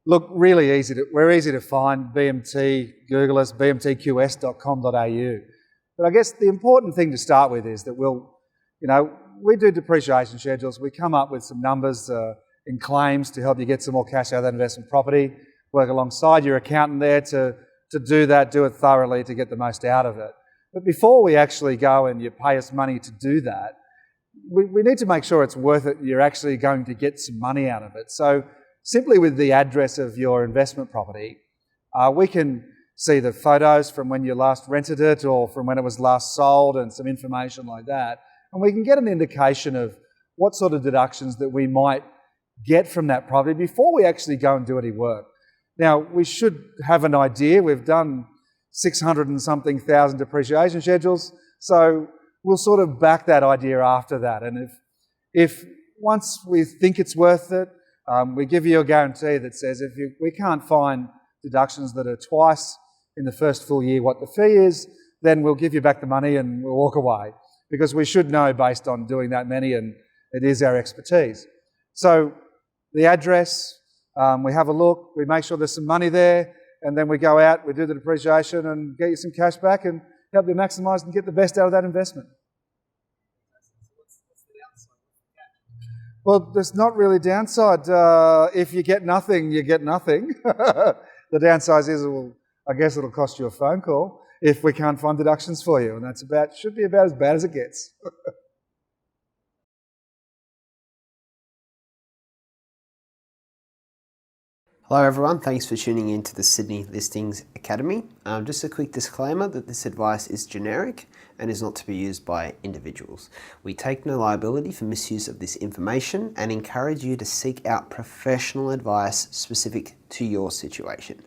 Look, really easy. We're easy to find. BMT, Google us, bmtqs.com.au. But I guess the important thing to start with is that we do depreciation schedules. We come up with some numbers in claims to help you get some more cash out of that investment property. Work alongside your accountant there to do that, do it thoroughly to get the most out of it. But before we actually go and you pay us money to do that, we need to make sure it's worth it. You're actually going to get some money out of it. So simply with the address of your investment property, we can see the photos from when you last rented it or from when it was last sold and some information like that. And we can get an indication of what sort of deductions that we might get from that property before we actually go and do any work. Now, we should have an idea. We've done 600 and something thousand depreciation schedules, so we'll sort of back that idea after that. And if once we think it's worth it, we give you a guarantee that says we can't find deductions that are twice in the first full year what the fee is, then we'll give you back the money and we'll walk away, because we should know based on doing that many, and it is our expertise. So the address, we have a look, we make sure there's some money there, and then we go out, we do the depreciation and get you some cash back and help you maximise and get the best out of that investment. Well, there's not really downside. If you get nothing, you get nothing. The downside is, I guess it'll cost you a phone call if we can't find deductions for you, and should be about as bad as it gets. Hello everyone, thanks for tuning in to the Sydney Listings Academy. Just a quick disclaimer that this advice is generic and is not to be used by individuals. We take no liability for misuse of this information and encourage you to seek out professional advice specific to your situation.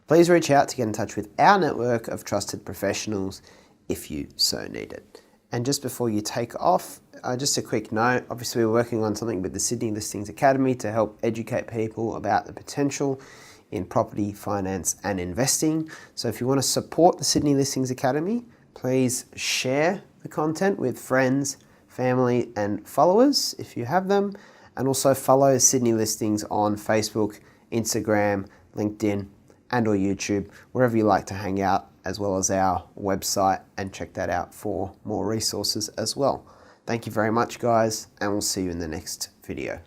Please reach out to get in touch with our network of trusted professionals if you so need it. And just before you take off, just a quick note, obviously we're working on something with the Sydney Listings Academy to help educate people about the potential in property, finance and investing. So if you want to support the Sydney Listings Academy, please share the content with friends, family and followers if you have them. And also follow Sydney Listings on Facebook, Instagram, LinkedIn and or YouTube, wherever you like to hang out, as well as our website, and check that out for more resources as well. Thank you very much guys, and we'll see you in the next video.